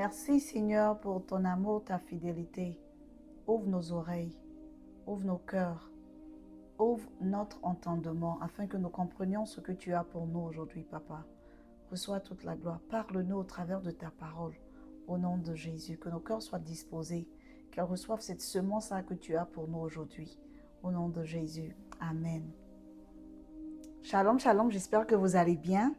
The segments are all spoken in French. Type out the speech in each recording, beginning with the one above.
Merci Seigneur pour ton amour, ta fidélité. Ouvre nos oreilles, ouvre nos cœurs, ouvre notre entendement afin que nous comprenions ce que tu as pour nous aujourd'hui, Papa. Reçois toute la gloire. Parle-nous au travers de ta parole. Au nom de Jésus, que nos cœurs soient disposés, qu'elles reçoivent cette semence-là que tu as pour nous aujourd'hui. Au nom de Jésus. Amen. Shalom, shalom, j'espère que vous allez bien.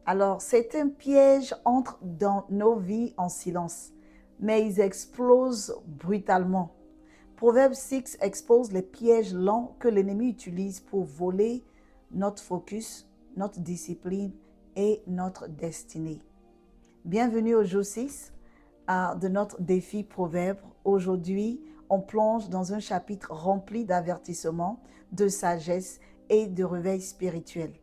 Alors, certains pièges entrent dans nos vies en silence, mais ils explosent brutalement. Proverbe 6 expose les pièges lents que l'ennemi utilise pour voler notre focus, notre discipline et notre destinée. Bienvenue au jour 6 de notre défi Proverbe. Aujourd'hui, on plonge dans un chapitre rempli d'avertissements, de sagesse et de réveil spirituel.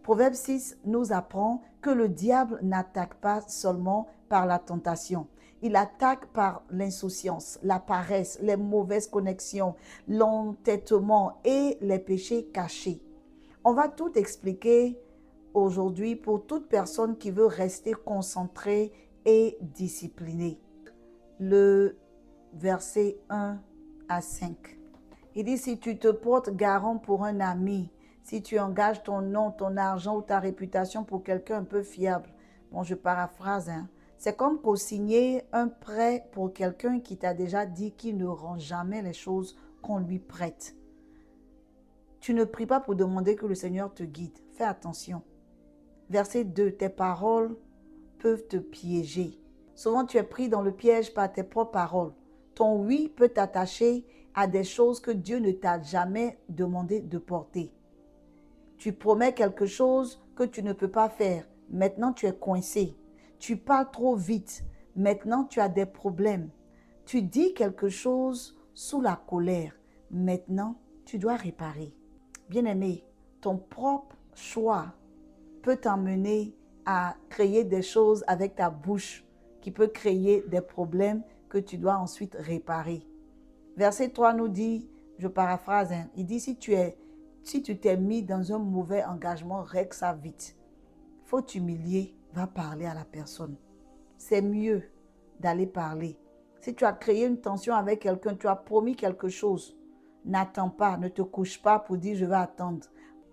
Proverbe 6 nous apprend que le diable n'attaque pas seulement par la tentation. Il attaque par l'insouciance, la paresse, les mauvaises connexions, l'entêtement et les péchés cachés. On va tout expliquer aujourd'hui pour toute personne qui veut rester concentrée et disciplinée. Le verset 1 à 5. Il dit, si tu te portes garant pour un ami, si tu engages ton nom, ton argent ou ta réputation pour quelqu'un un peu fiable. Bon, je paraphrase, c'est comme co-signer un prêt pour quelqu'un qui t'a déjà dit qu'il ne rend jamais les choses qu'on lui prête. Tu ne pries pas pour demander que le Seigneur te guide. Fais attention. Verset 2, tes paroles peuvent te piéger. Souvent, tu es pris dans le piège par tes propres paroles. Ton oui peut t'attacher à des choses que Dieu ne t'a jamais demandé de porter. Tu promets quelque chose que tu ne peux pas faire. Maintenant, tu es coincé. Tu parles trop vite. Maintenant, tu as des problèmes. Tu dis quelque chose sous la colère. Maintenant, tu dois réparer. Bien-aimé, ton propre choix peut t'emmener à créer des choses avec ta bouche qui peut créer des problèmes que tu dois ensuite réparer. Verset 3 nous dit, je paraphrase, il dit si tu t'es mis dans un mauvais engagement, règle ça vite. Il faut t'humilier, va parler à la personne. C'est mieux d'aller parler. Si tu as créé une tension avec quelqu'un, tu as promis quelque chose, n'attends pas, ne te couche pas pour dire je vais attendre.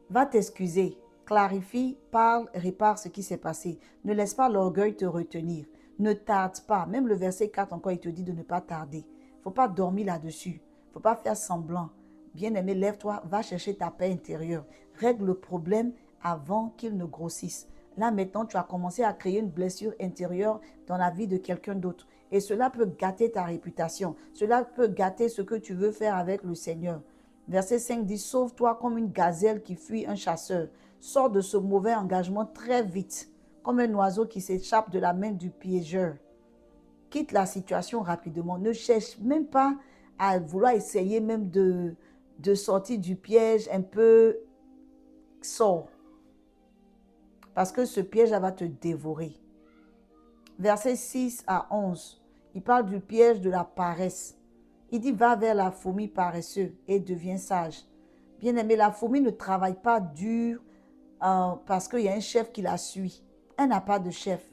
Va t'excuser, clarifie, parle, répare ce qui s'est passé. Ne laisse pas l'orgueil te retenir. Ne tarde pas. Même le verset 4 encore, il te dit de ne pas tarder. Il ne faut pas dormir là-dessus. Il ne faut pas faire semblant. Bien-aimé, lève-toi, va chercher ta paix intérieure. Règle le problème avant qu'il ne grossisse. Là, maintenant, tu as commencé à créer une blessure intérieure dans la vie de quelqu'un d'autre. Et cela peut gâter ta réputation. Cela peut gâter ce que tu veux faire avec le Seigneur. Verset 5 dit, sauve-toi comme une gazelle qui fuit un chasseur. Sors de ce mauvais engagement très vite, comme un oiseau qui s'échappe de la main du piégeur. Quitte la situation rapidement. Ne cherche même pas à vouloir essayer même de sortir du piège un peu. Sors. Parce que ce piège va te dévorer. Versets 6 à 11, il parle du piège de la paresse. Il dit, va vers la fourmi paresseuse et deviens sage. Bien-aimé, la fourmi ne travaille pas dur parce qu'il y a un chef qui la suit. Elle n'a pas de chef.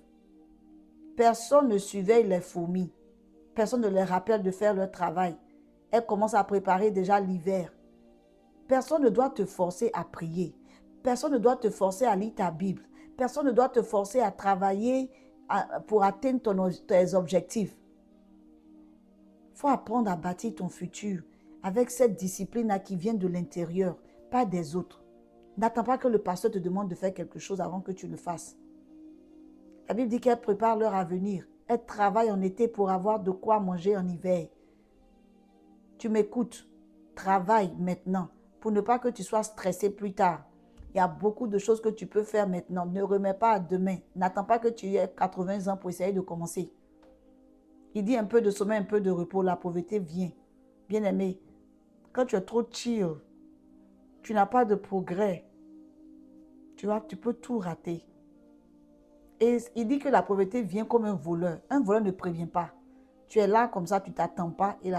Personne ne surveille les fourmis. Personne ne les rappelle de faire leur travail. Elle commence à préparer déjà l'hiver. Personne ne doit te forcer à prier. Personne ne doit te forcer à lire ta Bible. Personne ne doit te forcer à travailler pour atteindre tes objectifs. Il faut apprendre à bâtir ton futur avec cette discipline-là qui vient de l'intérieur, pas des autres. N'attends pas que le pasteur te demande de faire quelque chose avant que tu le fasses. La Bible dit qu'elle prépare leur avenir. Elle travaille en été pour avoir de quoi manger en hiver. Tu m'écoutes. Travaille maintenant pour ne pas que tu sois stressé plus tard. Il y a beaucoup de choses que tu peux faire maintenant. Ne remets pas à demain. N'attends pas que tu aies 80 ans pour essayer de commencer. Il dit un peu de sommeil, un peu de repos, la pauvreté vient. Bien-aimé, quand tu es trop chill, tu n'as pas de progrès. Tu vois, tu peux tout rater. Et il dit que la pauvreté vient comme un voleur. Un voleur ne prévient pas. Tu es là comme ça, tu ne t'attends pas et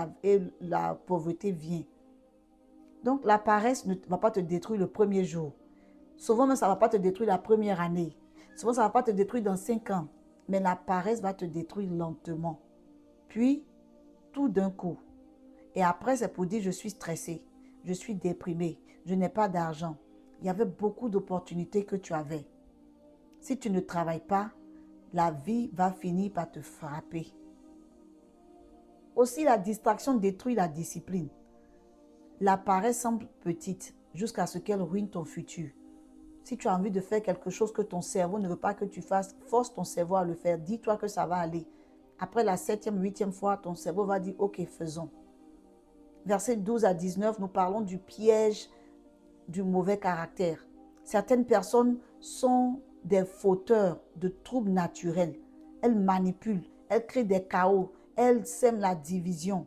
la pauvreté vient. Donc la paresse ne va pas te détruire le premier jour. Souvent même, ça ne va pas te détruire la première année. Souvent, ça ne va pas te détruire dans 5 ans. Mais la paresse va te détruire lentement. Puis, tout d'un coup. Et après, c'est pour dire, je suis stressé, je suis déprimé, je n'ai pas d'argent. Il y avait beaucoup d'opportunités que tu avais. Si tu ne travailles pas, la vie va finir par te frapper. Aussi, la distraction détruit la discipline. La paresse semble petite jusqu'à ce qu'elle ruine ton futur. Si tu as envie de faire quelque chose que ton cerveau ne veut pas que tu fasses, force ton cerveau à le faire. Dis-toi que ça va aller. Après la 7e, 8e fois, ton cerveau va dire, ok, faisons. Versets 12 à 19, nous parlons du piège du mauvais caractère. Certaines personnes sont des fauteurs de troubles naturels. Elles manipulent, elles créent des chaos, elles sèment la division.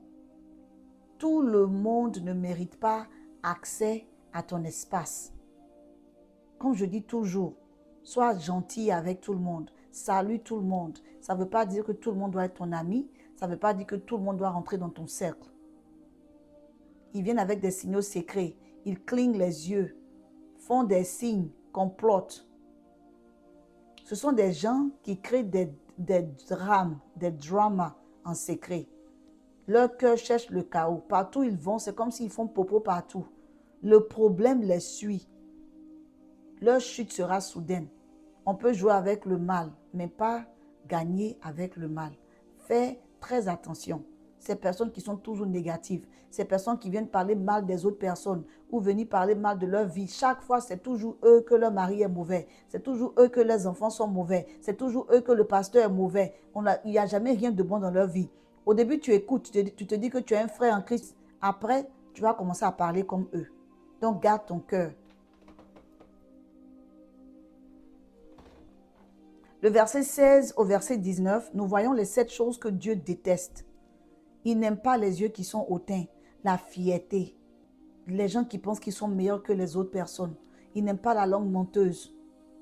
Tout le monde ne mérite pas accès à ton espace. Comme je dis toujours, sois gentil avec tout le monde, salue tout le monde. Ça ne veut pas dire que tout le monde doit être ton ami, ça ne veut pas dire que tout le monde doit rentrer dans ton cercle. Ils viennent avec des signaux secrets, ils clignent les yeux, font des signes, complotent. Ce sont des gens qui créent des drames, des dramas en secret. Leur cœur cherche le chaos. Partout où ils vont, c'est comme s'ils font popo partout. Le problème les suit. Leur chute sera soudaine. On peut jouer avec le mal, mais pas gagner avec le mal. Fais très attention. Ces personnes qui sont toujours négatives, ces personnes qui viennent parler mal des autres personnes ou venir parler mal de leur vie, chaque fois, c'est toujours eux que leur mari est mauvais. C'est toujours eux que les enfants sont mauvais. C'est toujours eux que le pasteur est mauvais. Il n'y a jamais rien de bon dans leur vie. Au début, tu écoutes, tu te dis que tu es un frère en Christ. Après, tu vas commencer à parler comme eux. Donc, garde ton cœur. Le verset 16 au verset 19, nous voyons les 7 choses que Dieu déteste. Il n'aime pas les yeux qui sont hautains, la fierté, les gens qui pensent qu'ils sont meilleurs que les autres personnes. Il n'aime pas la langue menteuse,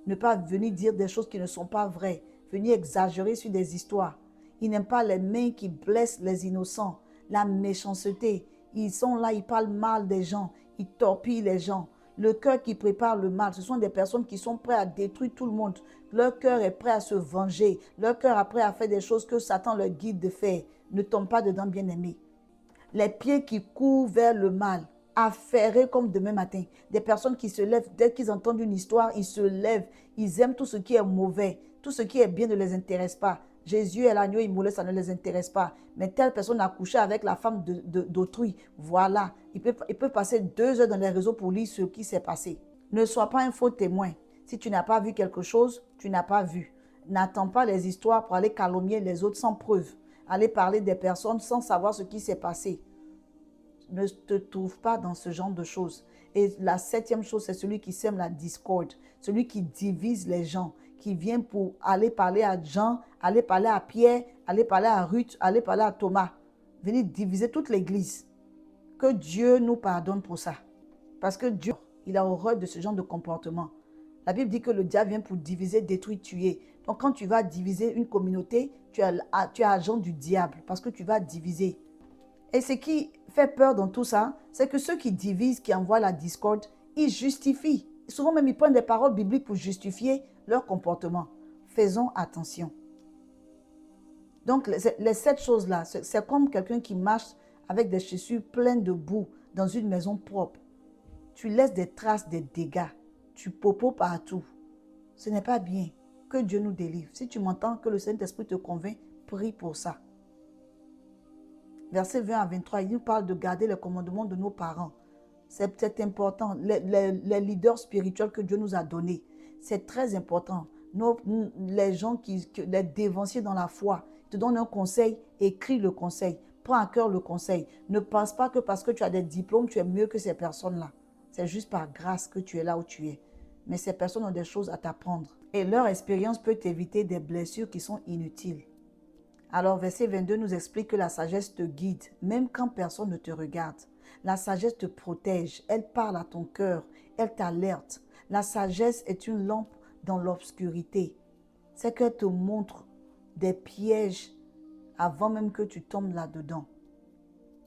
ne pas venir dire des choses qui ne sont pas vraies, venir exagérer sur des histoires. Il n'aime pas les mains qui blessent les innocents, la méchanceté. Ils sont là, ils parlent mal des gens, ils torpillent les gens. Le cœur qui prépare le mal, ce sont des personnes qui sont prêtes à détruire tout le monde. Leur cœur est prêt à se venger. Leur cœur est prêt à faire des choses que Satan leur guide de faire. Ne tombe pas dedans, bien-aimé. Les pieds qui courent vers le mal, affairés comme demain matin. Des personnes qui se lèvent, dès qu'ils entendent une histoire, ils se lèvent. Ils aiment tout ce qui est mauvais. Tout ce qui est bien ne les intéresse pas. Jésus est l'agneau immolé, ça ne les intéresse pas. Mais telle personne a couché avec la femme d'autrui. Voilà. Il peut passer 2 heures dans les réseaux pour lire ce qui s'est passé. Ne sois pas un faux témoin. Si tu n'as pas vu quelque chose, tu n'as pas vu. N'attends pas les histoires pour aller calomnier les autres sans preuve. Aller parler des personnes sans savoir ce qui s'est passé. Ne te trouve pas dans ce genre de choses. Et la 7e chose, c'est celui qui sème la discorde, celui qui divise les gens, qui vient pour aller parler à Jean, aller parler à Pierre, aller parler à Ruth, aller parler à Thomas. Venir diviser toute l'église. Que Dieu nous pardonne pour ça. Parce que Dieu, il a horreur de ce genre de comportement. La Bible dit que le diable vient pour diviser, détruire, tuer. Donc quand tu vas diviser une communauté, tu es agent du diable parce que tu vas diviser. Et ce qui fait peur dans tout ça, c'est que ceux qui divisent, qui envoient la discorde, ils justifient. Souvent même, ils prennent des paroles bibliques pour justifier leur comportement. Faisons attention. Donc, les 7 choses-là, c'est comme quelqu'un qui marche avec des chaussures pleines de boue dans une maison propre. Tu laisses des traces, des dégâts. Tu popos partout. Ce n'est pas bien. Que Dieu nous délivre. Si tu m'entends, que le Saint-Esprit te convainc, prie pour ça. Verset 20 à 23, il nous parle de garder les commandements de nos parents. C'est peut-être important. Les leaders spirituels que Dieu nous a donnés, c'est très important. Les gens les dévanciers dans la foi, te donnent un conseil, écris le conseil. Prends à cœur le conseil. Ne pense pas que parce que tu as des diplômes, tu es mieux que ces personnes-là. C'est juste par grâce que tu es là où tu es. Mais ces personnes ont des choses à t'apprendre. Et leur expérience peut t'éviter des blessures qui sont inutiles. Alors, verset 22 nous explique que la sagesse te guide, même quand personne ne te regarde. La sagesse te protège, elle parle à ton cœur, elle t'alerte. La sagesse est une lampe dans l'obscurité. C'est qu'elle te montre des pièges avant même que tu tombes là-dedans.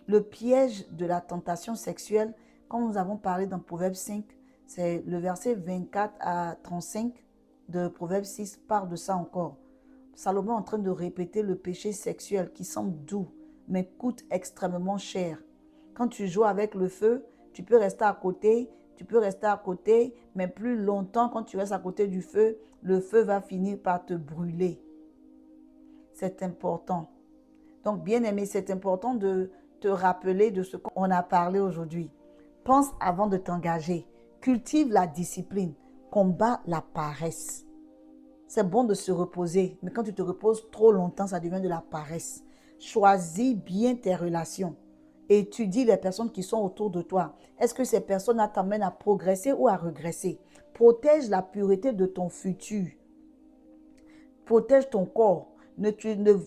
Le piège de la tentation sexuelle, comme nous avons parlé dans Proverbe 5, c'est le verset 24 à 35 de Proverbe 6 parle de ça encore. Salomon est en train de répéter le péché sexuel qui semble doux, mais coûte extrêmement cher. Quand tu joues avec le feu, tu peux rester à côté, mais plus longtemps, quand tu restes à côté du feu, le feu va finir par te brûler. C'est important. Donc, bien-aimé, c'est important de te rappeler de ce qu'on a parlé aujourd'hui. Pense avant de t'engager. Cultive la discipline. Combat la paresse. C'est bon de se reposer, mais quand tu te reposes trop longtemps, ça devient de la paresse. Choisis bien tes relations. Étudie les personnes qui sont autour de toi. Est-ce que ces personnes t'amènent à progresser ou à regresser? Protège la pureté de ton futur. Protège ton corps. Ne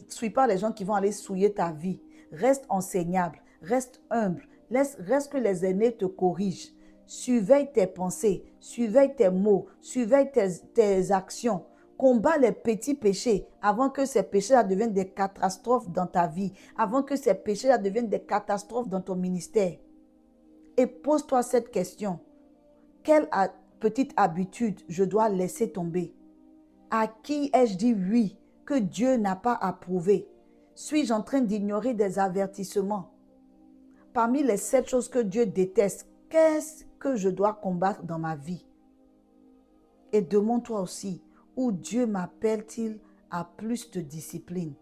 suis pas les gens qui vont aller souiller ta vie. Reste enseignable, reste humble, reste que les aînés te corrigent. Surveille tes pensées, surveille tes mots, surveille tes actions. Combat les petits péchés avant que ces péchés-là deviennent des catastrophes dans ta vie, avant que ces péchés-là deviennent des catastrophes dans ton ministère. Et pose-toi cette question. Quelle petite habitude je dois laisser tomber? À qui ai-je dit oui que Dieu n'a pas approuvé? Suis-je en train d'ignorer des avertissements? Parmi les 7 choses que Dieu déteste, qu'est-ce que je dois combattre dans ma vie? Et demande-toi aussi, où Dieu m'appelle-t-il à plus de discipline?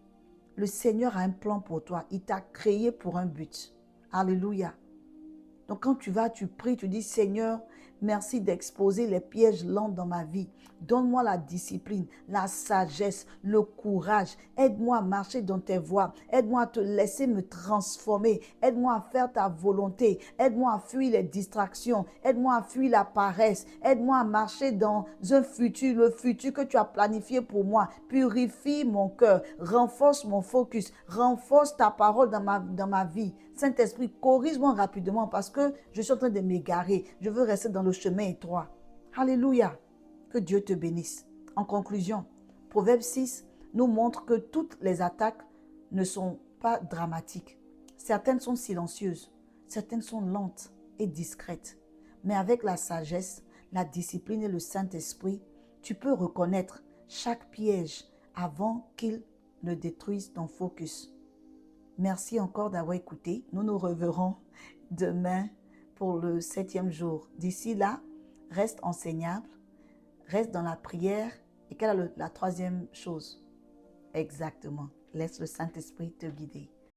Le Seigneur a un plan pour toi. Il t'a créé pour un but. Alléluia. Donc quand tu vas, tu pries, tu dis, Seigneur, merci d'exposer les pièges lents dans ma vie. Donne-moi la discipline, la sagesse, le courage. Aide-moi à marcher dans tes voies. Aide-moi à te laisser me transformer. Aide-moi à faire ta volonté. Aide-moi à fuir les distractions. Aide-moi à fuir la paresse. Aide-moi à marcher dans un futur, le futur que tu as planifié pour moi. Purifie mon cœur. Renforce mon focus. Renforce ta parole dans ma vie. Saint-Esprit, corrige-moi rapidement parce que je suis en train de m'égarer. Je veux rester dans le chemin étroit. Alléluia. Que Dieu te bénisse. En conclusion, Proverbe 6 nous montre que toutes les attaques ne sont pas dramatiques. Certaines sont silencieuses, certaines sont lentes et discrètes. Mais avec la sagesse, la discipline et le Saint-Esprit, tu peux reconnaître chaque piège avant qu'il ne détruise ton focus. Merci encore d'avoir écouté. Nous nous reverrons demain pour le 7e jour. D'ici là, reste enseignable, reste dans la prière. Et quelle est la 3e chose? Exactement. Laisse le Saint-Esprit te guider.